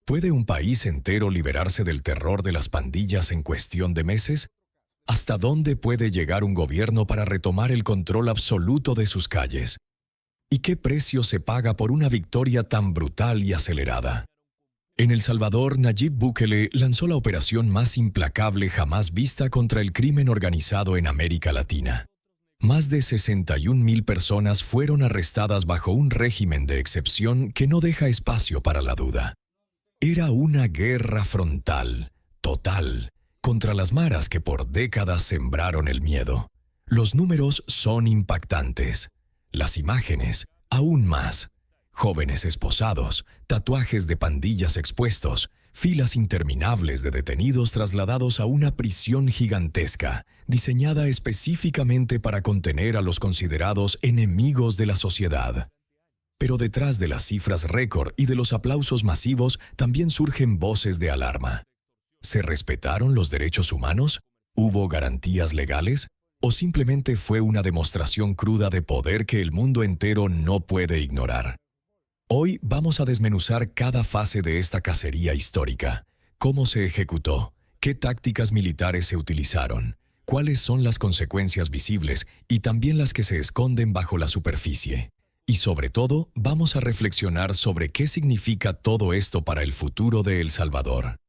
¿Puede un país entero liberarse del terror de las pandillas en cuestión de meses? ¿Hasta dónde puede llegar un gobierno para retomar el control absoluto de sus calles? ¿Y qué precio se paga por una victoria tan brutal y acelerada? En El Salvador, Nayib Bukele lanzó la operación más implacable jamás vista contra el crimen organizado en América Latina. Más de 61.000 personas fueron arrestadas bajo un régimen de excepción que no deja espacio para la duda. Era una guerra frontal, total, contra las maras que por décadas sembraron el miedo. Los números son impactantes. Las imágenes, aún más. Jóvenes esposados, tatuajes de pandillas expuestos, filas interminables de detenidos trasladados a una prisión gigantesca, diseñada específicamente para contener a los considerados enemigos de la sociedad. Pero detrás de las cifras récord y de los aplausos masivos también surgen voces de alarma. ¿Se respetaron los derechos humanos? ¿Hubo garantías legales? ¿O simplemente fue una demostración cruda de poder que el mundo entero no puede ignorar? Hoy vamos a desmenuzar cada fase de esta cacería histórica. ¿Cómo se ejecutó? ¿Qué tácticas militares se utilizaron? ¿Cuáles son las consecuencias visibles y también las que se esconden bajo la superficie? Y sobre todo, vamos a reflexionar sobre qué significa todo esto para el futuro de El Salvador.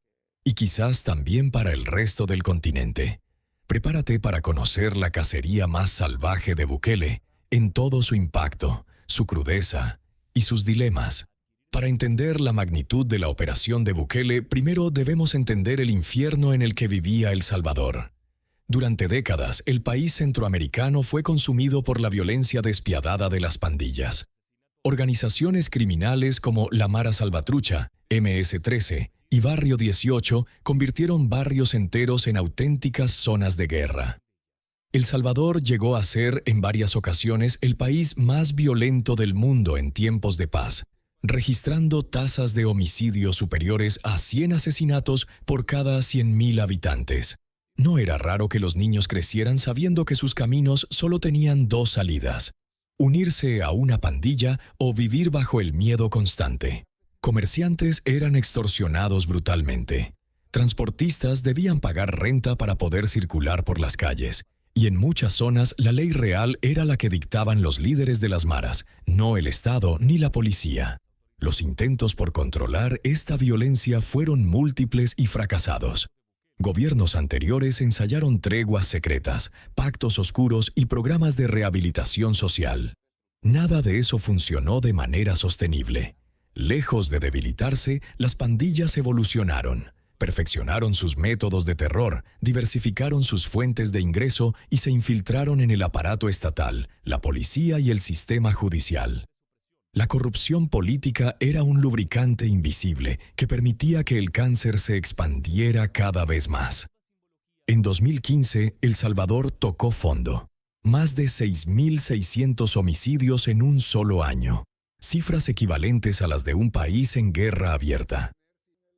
Y quizás también para el resto del continente. Prepárate para conocer la cacería más salvaje de Bukele, en todo su impacto, su crudeza y sus dilemas. Para entender la magnitud de la operación de Bukele, primero debemos entender el infierno en el que vivía El Salvador. Durante décadas, el país centroamericano fue consumido por la violencia despiadada de las pandillas. Organizaciones criminales como la Mara Salvatrucha, MS-13 y Barrio 18 convirtieron barrios enteros en auténticas zonas de guerra. El Salvador llegó a ser, en varias ocasiones, el país más violento del mundo en tiempos de paz, registrando tasas de homicidios superiores a 100 asesinatos por cada 100.000 habitantes. No era raro que los niños crecieran sabiendo que sus caminos solo tenían dos salidas: unirse a una pandilla o vivir bajo el miedo constante. Comerciantes eran extorsionados brutalmente. Transportistas debían pagar renta para poder circular por las calles. Y en muchas zonas la ley real era la que dictaban los líderes de las maras, no el Estado ni la policía. Los intentos por controlar esta violencia fueron múltiples y fracasados. Gobiernos anteriores ensayaron treguas secretas, pactos oscuros y programas de rehabilitación social. Nada de eso funcionó de manera sostenible. Lejos de debilitarse, las pandillas evolucionaron, perfeccionaron sus métodos de terror, diversificaron sus fuentes de ingreso y se infiltraron en el aparato estatal, la policía y el sistema judicial. La corrupción política era un lubricante invisible que permitía que el cáncer se expandiera cada vez más. En 2015, El Salvador tocó fondo. Más de 6.600 homicidios en un solo año. Cifras equivalentes a las de un país en guerra abierta.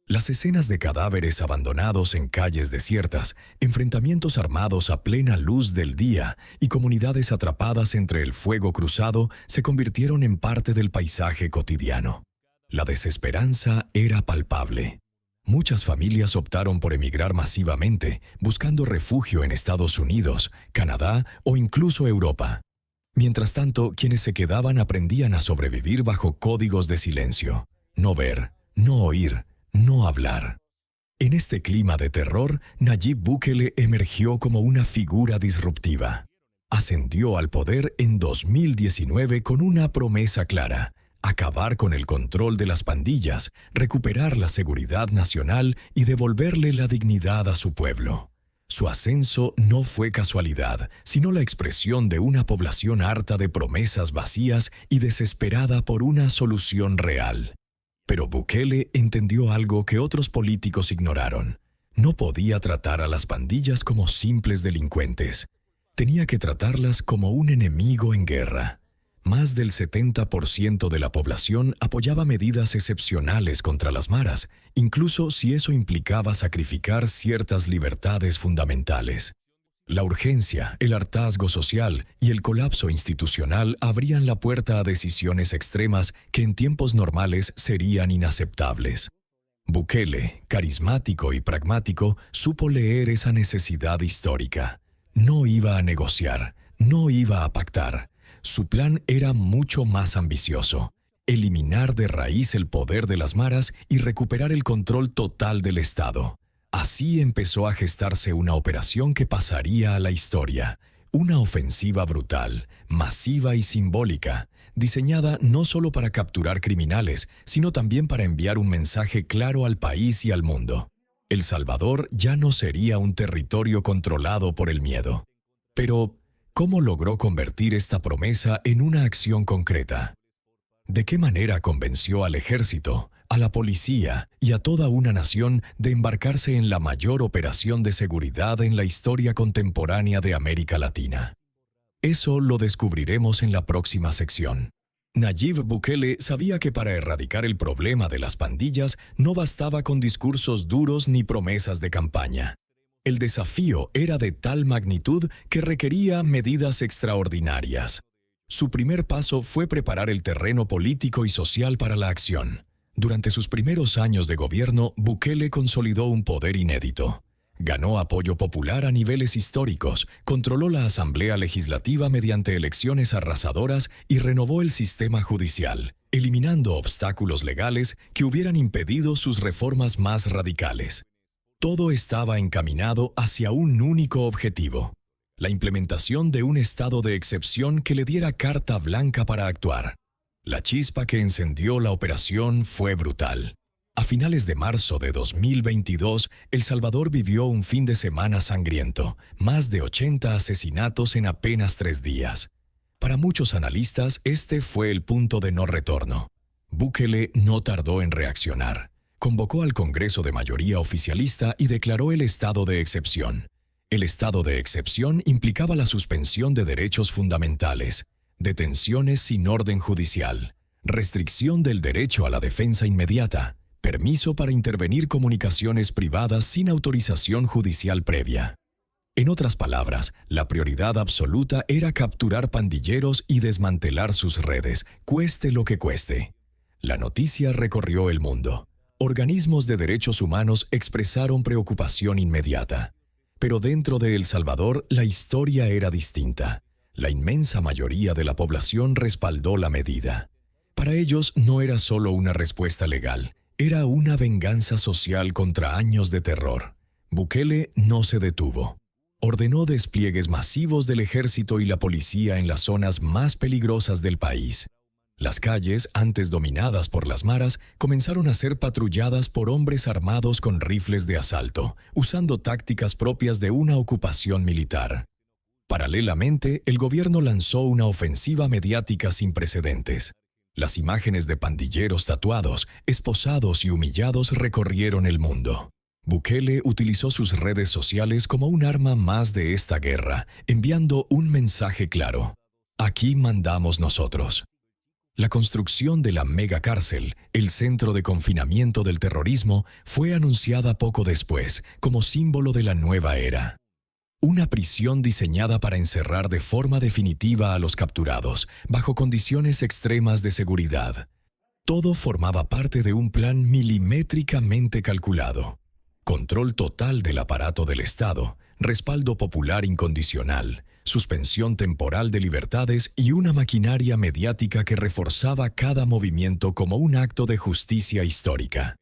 Las escenas de cadáveres abandonados en calles desiertas, enfrentamientos armados a plena luz del día y comunidades atrapadas entre el fuego cruzado se convirtieron en parte del paisaje cotidiano. La desesperanza era palpable. Muchas familias optaron por emigrar masivamente, buscando refugio en Estados Unidos, Canadá o incluso Europa. Mientras tanto, quienes se quedaban aprendían a sobrevivir bajo códigos de silencio. No ver, no oír, no hablar. En este clima de terror, Nayib Bukele emergió como una figura disruptiva. Ascendió al poder en 2019 con una promesa clara: acabar con el control de las pandillas, recuperar la seguridad nacional y devolverle la dignidad a su pueblo. Su ascenso no fue casualidad, sino la expresión de una población harta de promesas vacías y desesperada por una solución real. Pero Bukele entendió algo que otros políticos ignoraron. No podía tratar a las pandillas como simples delincuentes. Tenía que tratarlas como un enemigo en guerra. Más del 70% de la población apoyaba medidas excepcionales contra las maras, incluso si eso implicaba sacrificar ciertas libertades fundamentales. La urgencia, el hartazgo social y el colapso institucional abrían la puerta a decisiones extremas que en tiempos normales serían inaceptables. Bukele, carismático y pragmático, supo leer esa necesidad histórica. No iba a negociar, no iba a pactar. Su plan era mucho más ambicioso: eliminar de raíz el poder de las maras y recuperar el control total del Estado. Así empezó a gestarse una operación que pasaría a la historia, una ofensiva brutal, masiva y simbólica, diseñada no solo para capturar criminales, sino también para enviar un mensaje claro al país y al mundo. El Salvador ya no sería un territorio controlado por el miedo. Pero, ¿cómo logró convertir esta promesa en una acción concreta? ¿De qué manera convenció al ejército, a la policía y a toda una nación de embarcarse en la mayor operación de seguridad en la historia contemporánea de América Latina? Eso lo descubriremos en la próxima sección. Nayib Bukele sabía que para erradicar el problema de las pandillas no bastaba con discursos duros ni promesas de campaña. El desafío era de tal magnitud que requería medidas extraordinarias. Su primer paso fue preparar el terreno político y social para la acción. Durante sus primeros años de gobierno, Bukele consolidó un poder inédito. Ganó apoyo popular a niveles históricos, controló la Asamblea Legislativa mediante elecciones arrasadoras y renovó el sistema judicial, eliminando obstáculos legales que hubieran impedido sus reformas más radicales. Todo estaba encaminado hacia un único objetivo: la implementación de un estado de excepción que le diera carta blanca para actuar. La chispa que encendió la operación fue brutal. A finales de marzo de 2022, El Salvador vivió un fin de semana sangriento, más de 80 asesinatos en apenas 3 días. Para muchos analistas, este fue el punto de no retorno. Bukele no tardó en reaccionar. Convocó al Congreso de mayoría oficialista y declaró el estado de excepción. El estado de excepción implicaba la suspensión de derechos fundamentales, detenciones sin orden judicial, restricción del derecho a la defensa inmediata, permiso para intervenir comunicaciones privadas sin autorización judicial previa. En otras palabras, la prioridad absoluta era capturar pandilleros y desmantelar sus redes, cueste lo que cueste. La noticia recorrió el mundo. Organismos de derechos humanos expresaron preocupación inmediata. Pero dentro de El Salvador, la historia era distinta. La inmensa mayoría de la población respaldó la medida. Para ellos no era solo una respuesta legal, era una venganza social contra años de terror. Bukele no se detuvo. Ordenó despliegues masivos del ejército y la policía en las zonas más peligrosas del país. Las calles, antes dominadas por las maras, comenzaron a ser patrulladas por hombres armados con rifles de asalto, usando tácticas propias de una ocupación militar. Paralelamente, el gobierno lanzó una ofensiva mediática sin precedentes. Las imágenes de pandilleros tatuados, esposados y humillados recorrieron el mundo. Bukele utilizó sus redes sociales como un arma más de esta guerra, enviando un mensaje claro: aquí mandamos nosotros. La construcción de la megacárcel, el centro de confinamiento del terrorismo, fue anunciada poco después, como símbolo de la nueva era. Una prisión diseñada para encerrar de forma definitiva a los capturados, bajo condiciones extremas de seguridad. Todo formaba parte de un plan milimétricamente calculado. Control total del aparato del Estado, respaldo popular incondicional, suspensión temporal de libertades y una maquinaria mediática que reforzaba cada movimiento como un acto de justicia histórica.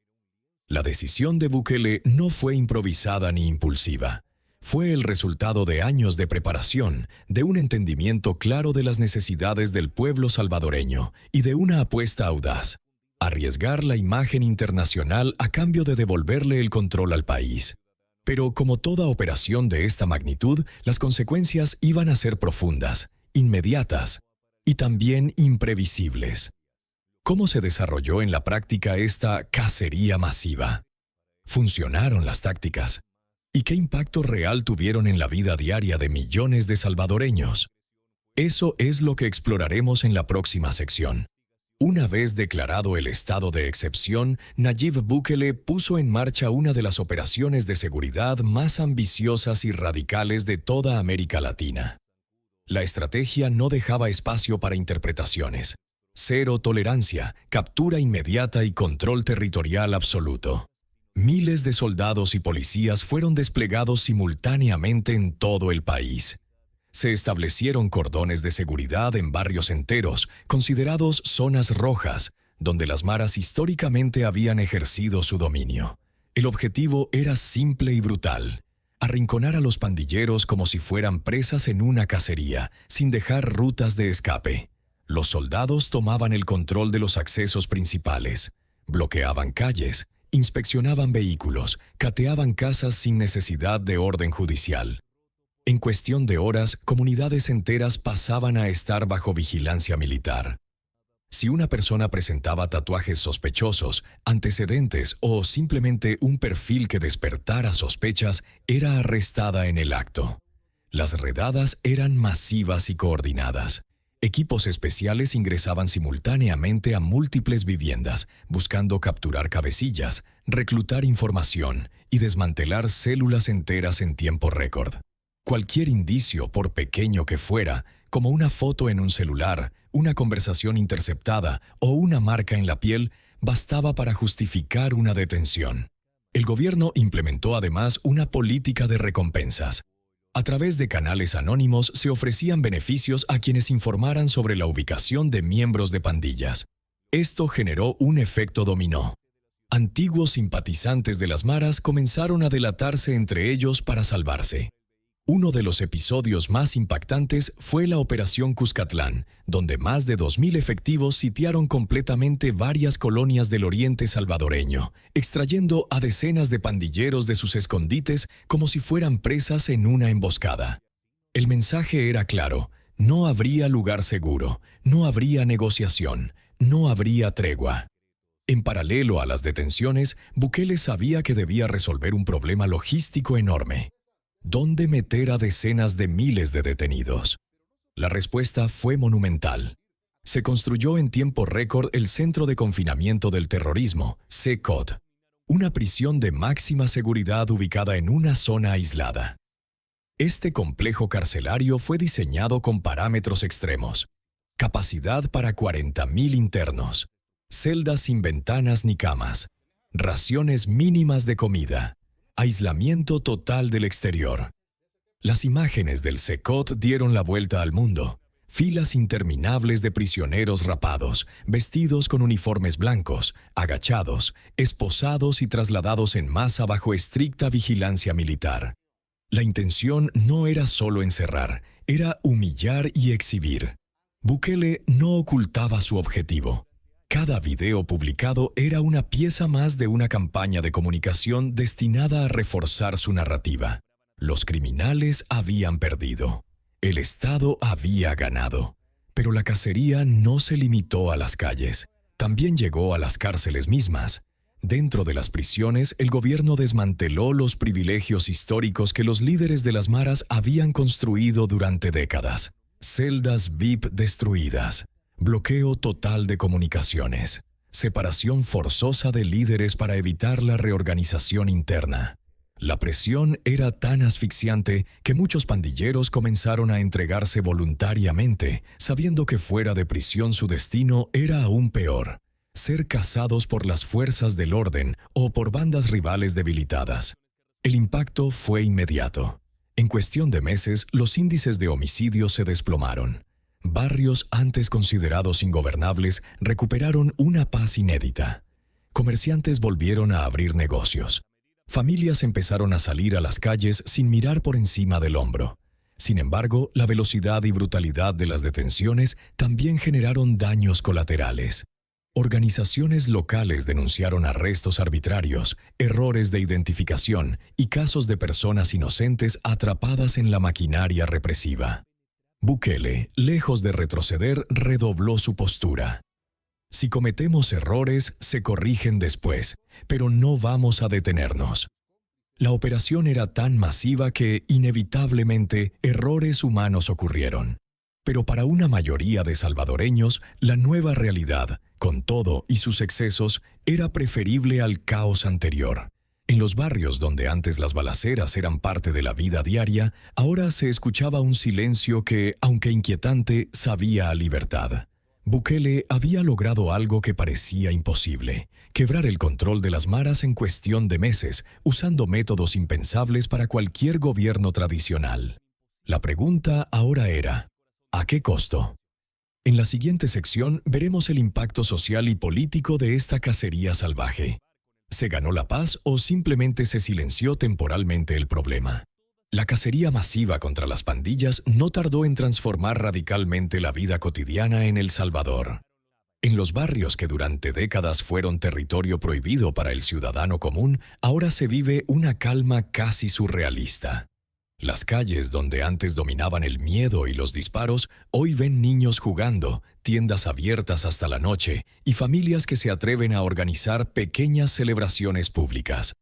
La decisión de Bukele no fue improvisada ni impulsiva. Fue el resultado de años de preparación, de un entendimiento claro de las necesidades del pueblo salvadoreño y de una apuesta audaz: arriesgar la imagen internacional a cambio de devolverle el control al país. Pero como toda operación de esta magnitud, las consecuencias iban a ser profundas, inmediatas y también imprevisibles. ¿Cómo se desarrolló en la práctica esta cacería masiva? ¿Funcionaron las tácticas? ¿Y qué impacto real tuvieron en la vida diaria de millones de salvadoreños? Eso es lo que exploraremos en la próxima sección. Una vez declarado el estado de excepción, Nayib Bukele puso en marcha una de las operaciones de seguridad más ambiciosas y radicales de toda América Latina. La estrategia no dejaba espacio para interpretaciones. Cero tolerancia, captura inmediata y control territorial absoluto. Miles de soldados y policías fueron desplegados simultáneamente en todo el país. Se establecieron cordones de seguridad en barrios enteros, considerados zonas rojas, donde las maras históricamente habían ejercido su dominio. El objetivo era simple y brutal: arrinconar a los pandilleros como si fueran presas en una cacería, sin dejar rutas de escape. Los soldados tomaban el control de los accesos principales, bloqueaban calles, inspeccionaban vehículos, cateaban casas sin necesidad de orden judicial. En cuestión de horas, comunidades enteras pasaban a estar bajo vigilancia militar. Si una persona presentaba tatuajes sospechosos, antecedentes o simplemente un perfil que despertara sospechas, era arrestada en el acto. Las redadas eran masivas y coordinadas. Equipos especiales ingresaban simultáneamente a múltiples viviendas, buscando capturar cabecillas, reclutar información y desmantelar células enteras en tiempo récord. Cualquier indicio, por pequeño que fuera, como una foto en un celular, una conversación interceptada o una marca en la piel, bastaba para justificar una detención. El gobierno implementó además una política de recompensas. A través de canales anónimos se ofrecían beneficios a quienes informaran sobre la ubicación de miembros de pandillas. Esto generó un efecto dominó. Antiguos simpatizantes de las maras comenzaron a delatarse entre ellos para salvarse. Uno de los episodios más impactantes fue la Operación Cuscatlán, donde más de 2.000 efectivos sitiaron completamente varias colonias del oriente salvadoreño, extrayendo a decenas de pandilleros de sus escondites como si fueran presas en una emboscada. El mensaje era claro: no habría lugar seguro, no habría negociación, no habría tregua. En paralelo a las detenciones, Bukele sabía que debía resolver un problema logístico enorme: ¿dónde meter a decenas de miles de detenidos? La respuesta fue monumental. Se construyó en tiempo récord el Centro de Confinamiento del Terrorismo, CECOT, una prisión de máxima seguridad ubicada en una zona aislada. Este complejo carcelario fue diseñado con parámetros extremos: capacidad para 40.000 internos, celdas sin ventanas ni camas, raciones mínimas de comida, aislamiento total del exterior. Las imágenes del CECOT dieron la vuelta al mundo. Filas interminables de prisioneros rapados, vestidos con uniformes blancos, agachados, esposados y trasladados en masa bajo estricta vigilancia militar. La intención no era solo encerrar, era humillar y exhibir. Bukele no ocultaba su objetivo. Cada video publicado era una pieza más de una campaña de comunicación destinada a reforzar su narrativa. Los criminales habían perdido. El Estado había ganado. Pero la cacería no se limitó a las calles. También llegó a las cárceles mismas. Dentro de las prisiones, el gobierno desmanteló los privilegios históricos que los líderes de las maras habían construido durante décadas. Celdas VIP destruidas. Bloqueo total de comunicaciones, separación forzosa de líderes para evitar la reorganización interna. La presión era tan asfixiante que muchos pandilleros comenzaron a entregarse voluntariamente, sabiendo que fuera de prisión su destino era aún peor: ser cazados por las fuerzas del orden o por bandas rivales debilitadas. El impacto fue inmediato. En cuestión de meses, los índices de homicidios se desplomaron. Barrios antes considerados ingobernables recuperaron una paz inédita. Comerciantes volvieron a abrir negocios. Familias empezaron a salir a las calles sin mirar por encima del hombro. Sin embargo, la velocidad y brutalidad de las detenciones también generaron daños colaterales. Organizaciones locales denunciaron arrestos arbitrarios, errores de identificación y casos de personas inocentes atrapadas en la maquinaria represiva. Bukele, lejos de retroceder, redobló su postura. Si cometemos errores, se corrigen después, pero no vamos a detenernos. La operación era tan masiva que, inevitablemente, errores humanos ocurrieron. Pero para una mayoría de salvadoreños, la nueva realidad, con todo y sus excesos, era preferible al caos anterior. En los barrios donde antes las balaceras eran parte de la vida diaria, ahora se escuchaba un silencio que, aunque inquietante, sabía a libertad. Bukele había logrado algo que parecía imposible: quebrar el control de las maras en cuestión de meses, usando métodos impensables para cualquier gobierno tradicional. La pregunta ahora era: ¿a qué costo? En la siguiente sección veremos el impacto social y político de esta cacería salvaje. ¿Se ganó la paz o simplemente se silenció temporalmente el problema? La cacería masiva contra las pandillas no tardó en transformar radicalmente la vida cotidiana en El Salvador. En los barrios que durante décadas fueron territorio prohibido para el ciudadano común, ahora se vive una calma casi surrealista. Las calles donde antes dominaban el miedo y los disparos, hoy ven niños jugando, tiendas abiertas hasta la noche y familias que se atreven a organizar pequeñas celebraciones públicas.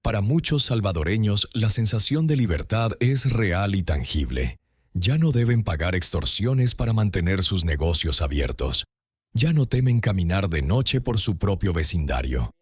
Para muchos salvadoreños, la sensación de libertad es real y tangible. Ya no deben pagar extorsiones para mantener sus negocios abiertos. Ya no temen caminar de noche por su propio vecindario.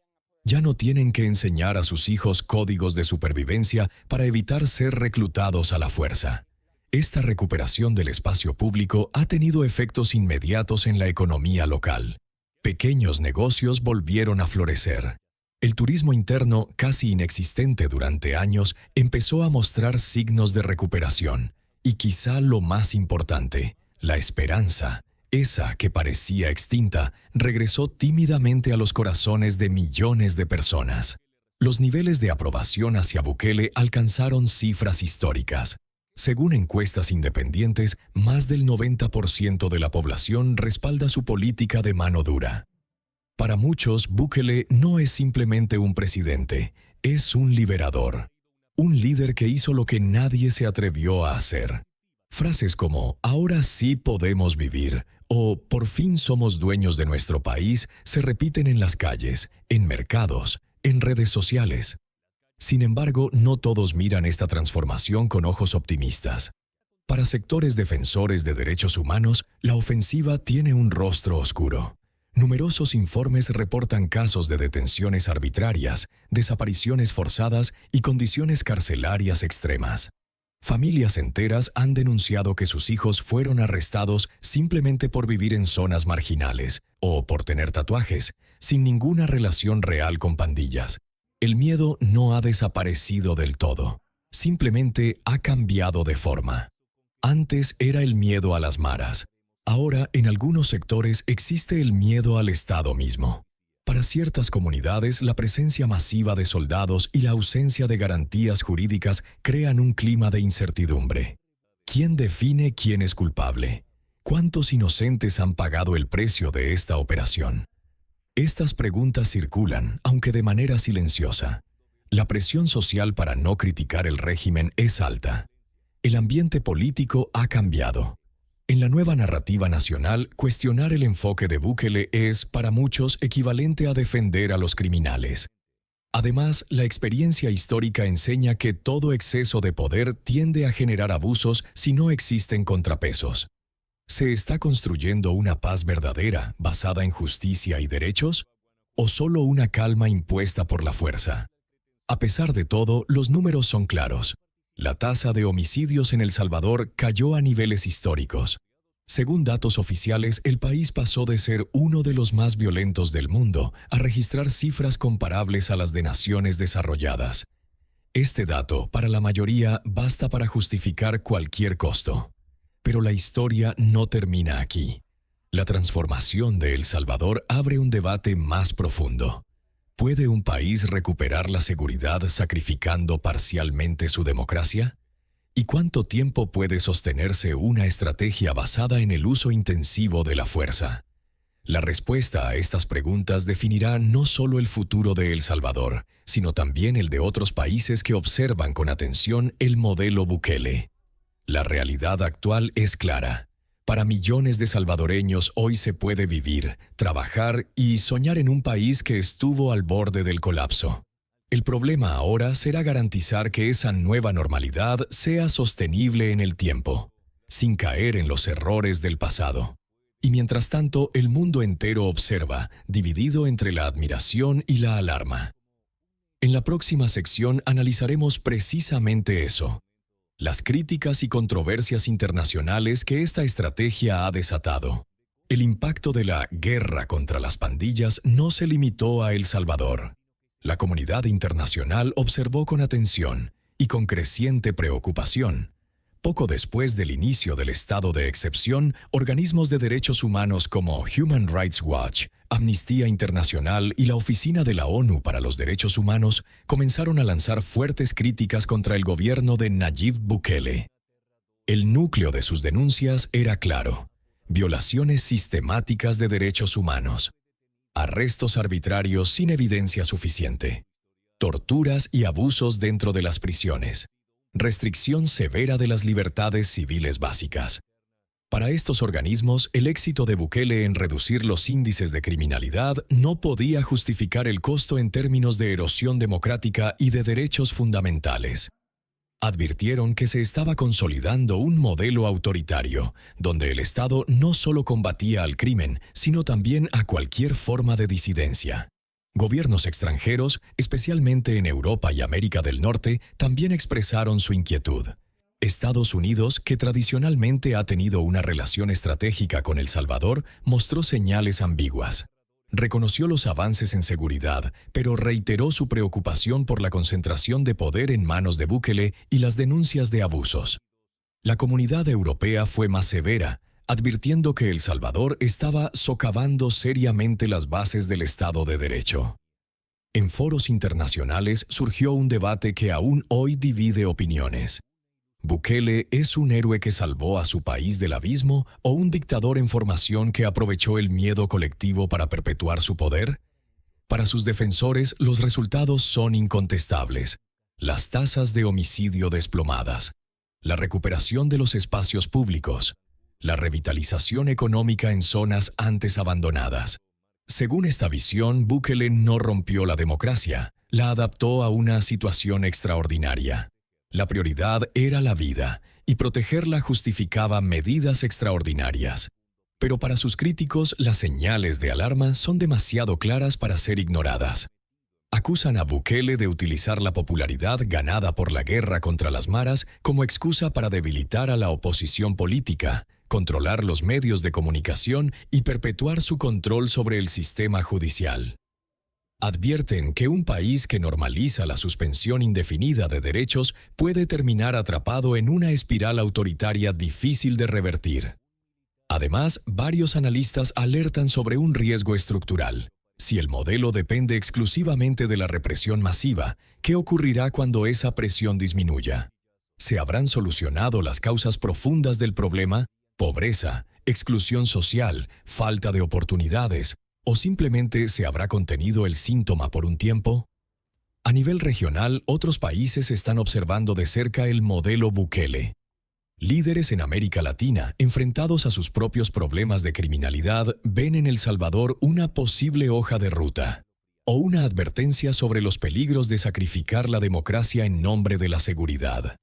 Ya no tienen que enseñar a sus hijos códigos de supervivencia para evitar ser reclutados a la fuerza. Esta recuperación del espacio público ha tenido efectos inmediatos en la economía local. Pequeños negocios volvieron a florecer. El turismo interno, casi inexistente durante años, empezó a mostrar signos de recuperación. Y quizá lo más importante, la esperanza, esa que parecía extinta, regresó tímidamente a los corazones de millones de personas. Los niveles de aprobación hacia Bukele alcanzaron cifras históricas. Según encuestas independientes, más del 90% de la población respalda su política de mano dura. Para muchos, Bukele no es simplemente un presidente, es un liberador. Un líder que hizo lo que nadie se atrevió a hacer. Frases como "ahora sí podemos vivir" o "por fin somos dueños de nuestro país" se repiten en las calles, en mercados, en redes sociales. Sin embargo, no todos miran esta transformación con ojos optimistas. Para sectores defensores de derechos humanos, la ofensiva tiene un rostro oscuro. Numerosos informes reportan casos de detenciones arbitrarias, desapariciones forzadas y condiciones carcelarias extremas. Familias enteras han denunciado que sus hijos fueron arrestados simplemente por vivir en zonas marginales o por tener tatuajes, sin ninguna relación real con pandillas. El miedo no ha desaparecido del todo, simplemente ha cambiado de forma. Antes era el miedo a las maras. Ahora, en algunos sectores existe el miedo al Estado mismo. Para ciertas comunidades, la presencia masiva de soldados y la ausencia de garantías jurídicas crean un clima de incertidumbre. ¿Quién define quién es culpable? ¿Cuántos inocentes han pagado el precio de esta operación? Estas preguntas circulan, aunque de manera silenciosa. La presión social para no criticar el régimen es alta. El ambiente político ha cambiado. En la nueva narrativa nacional, cuestionar el enfoque de Bukele es, para muchos, equivalente a defender a los criminales. Además, la experiencia histórica enseña que todo exceso de poder tiende a generar abusos si no existen contrapesos. ¿Se está construyendo una paz verdadera, basada en justicia y derechos? ¿O solo una calma impuesta por la fuerza? A pesar de todo, los números son claros. La tasa de homicidios en El Salvador cayó a niveles históricos. Según datos oficiales, el país pasó de ser uno de los más violentos del mundo a registrar cifras comparables a las de naciones desarrolladas. Este dato, para la mayoría, basta para justificar cualquier costo. Pero la historia no termina aquí. La transformación de El Salvador abre un debate más profundo. ¿Puede un país recuperar la seguridad sacrificando parcialmente su democracia? ¿Y cuánto tiempo puede sostenerse una estrategia basada en el uso intensivo de la fuerza? La respuesta a estas preguntas definirá no solo el futuro de El Salvador, sino también el de otros países que observan con atención el modelo Bukele. La realidad actual es clara. Para millones de salvadoreños hoy se puede vivir, trabajar y soñar en un país que estuvo al borde del colapso. El problema ahora será garantizar que esa nueva normalidad sea sostenible en el tiempo, sin caer en los errores del pasado. Y mientras tanto, el mundo entero observa, dividido entre la admiración y la alarma. En la próxima sección analizaremos precisamente eso. Las críticas y controversias internacionales que esta estrategia ha desatado. El impacto de la guerra contra las pandillas no se limitó a El Salvador. La comunidad internacional observó con atención y con creciente preocupación. Poco después del inicio del estado de excepción, organismos de derechos humanos como Human Rights Watch, Amnistía Internacional y la Oficina de la ONU para los Derechos Humanos comenzaron a lanzar fuertes críticas contra el gobierno de Nayib Bukele. El núcleo de sus denuncias era claro: violaciones sistemáticas de derechos humanos, arrestos arbitrarios sin evidencia suficiente, torturas y abusos dentro de las prisiones, restricción severa de las libertades civiles básicas. Para estos organismos, el éxito de Bukele en reducir los índices de criminalidad no podía justificar el costo en términos de erosión democrática y de derechos fundamentales. Advirtieron que se estaba consolidando un modelo autoritario, donde el Estado no solo combatía al crimen, sino también a cualquier forma de disidencia. Gobiernos extranjeros, especialmente en Europa y América del Norte, también expresaron su inquietud. Estados Unidos, que tradicionalmente ha tenido una relación estratégica con El Salvador, mostró señales ambiguas. Reconoció los avances en seguridad, pero reiteró su preocupación por la concentración de poder en manos de Bukele y las denuncias de abusos. La comunidad europea fue más severa, advirtiendo que El Salvador estaba socavando seriamente las bases del Estado de Derecho. En foros internacionales surgió un debate que aún hoy divide opiniones. ¿Bukele es un héroe que salvó a su país del abismo o un dictador en formación que aprovechó el miedo colectivo para perpetuar su poder? Para sus defensores, los resultados son incontestables. Las tasas de homicidio desplomadas, la recuperación de los espacios públicos, la revitalización económica en zonas antes abandonadas. Según esta visión, Bukele no rompió la democracia, la adaptó a una situación extraordinaria. La prioridad era la vida, y protegerla justificaba medidas extraordinarias. Pero para sus críticos, las señales de alarma son demasiado claras para ser ignoradas. Acusan a Bukele de utilizar la popularidad ganada por la guerra contra las maras como excusa para debilitar a la oposición política, controlar los medios de comunicación y perpetuar su control sobre el sistema judicial. Advierten que un país que normaliza la suspensión indefinida de derechos puede terminar atrapado en una espiral autoritaria difícil de revertir. Además, varios analistas alertan sobre un riesgo estructural. Si el modelo depende exclusivamente de la represión masiva, ¿qué ocurrirá cuando esa presión disminuya? ¿Se habrán solucionado las causas profundas del problema? Pobreza, exclusión social, falta de oportunidades, ¿o simplemente se habrá contenido el síntoma por un tiempo? A nivel regional, otros países están observando de cerca el modelo Bukele. Líderes en América Latina, enfrentados a sus propios problemas de criminalidad, ven en El Salvador una posible hoja de ruta, o una advertencia sobre los peligros de sacrificar la democracia en nombre de la seguridad.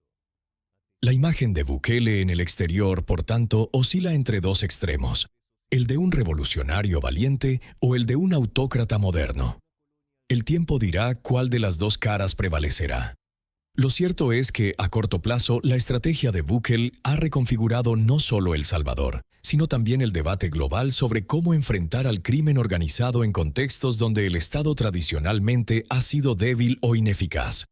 La imagen de Bukele en el exterior, por tanto, oscila entre dos extremos: el de un revolucionario valiente o el de un autócrata moderno. El tiempo dirá cuál de las dos caras prevalecerá. Lo cierto es que, a corto plazo, la estrategia de Bukele ha reconfigurado no solo El Salvador, sino también el debate global sobre cómo enfrentar al crimen organizado en contextos donde el Estado tradicionalmente ha sido débil o ineficaz.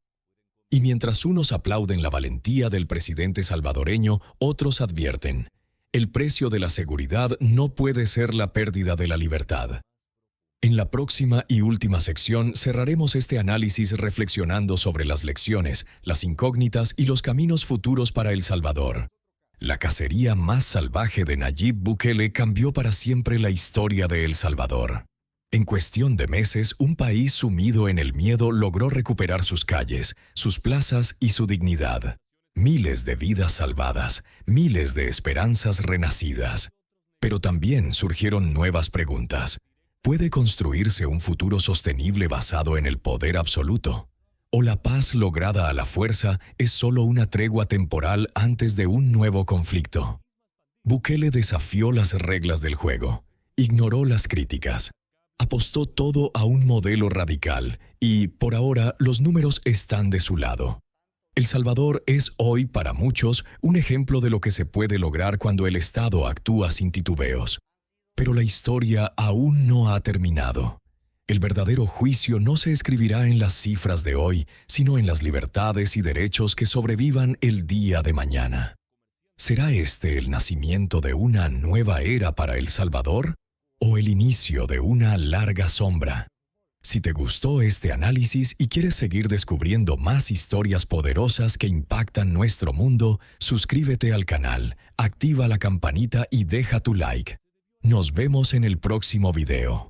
Y mientras unos aplauden la valentía del presidente salvadoreño, otros advierten: el precio de la seguridad no puede ser la pérdida de la libertad. En la próxima y última sección cerraremos este análisis reflexionando sobre las lecciones, las incógnitas y los caminos futuros para El Salvador. La cacería más salvaje de Nayib Bukele cambió para siempre la historia de El Salvador. En cuestión de meses, un país sumido en el miedo logró recuperar sus calles, sus plazas y su dignidad. Miles de vidas salvadas, miles de esperanzas renacidas. Pero también surgieron nuevas preguntas. ¿Puede construirse un futuro sostenible basado en el poder absoluto? ¿O la paz lograda a la fuerza es solo una tregua temporal antes de un nuevo conflicto? Bukele desafió las reglas del juego, ignoró las críticas, apostó todo a un modelo radical y, por ahora, los números están de su lado. El Salvador es hoy, para muchos, un ejemplo de lo que se puede lograr cuando el Estado actúa sin titubeos. Pero la historia aún no ha terminado. El verdadero juicio no se escribirá en las cifras de hoy, sino en las libertades y derechos que sobrevivan el día de mañana. ¿Será este el nacimiento de una nueva era para El Salvador o el inicio de una larga sombra? Si te gustó este análisis y quieres seguir descubriendo más historias poderosas que impactan nuestro mundo, suscríbete al canal, activa la campanita y deja tu like. Nos vemos en el próximo video.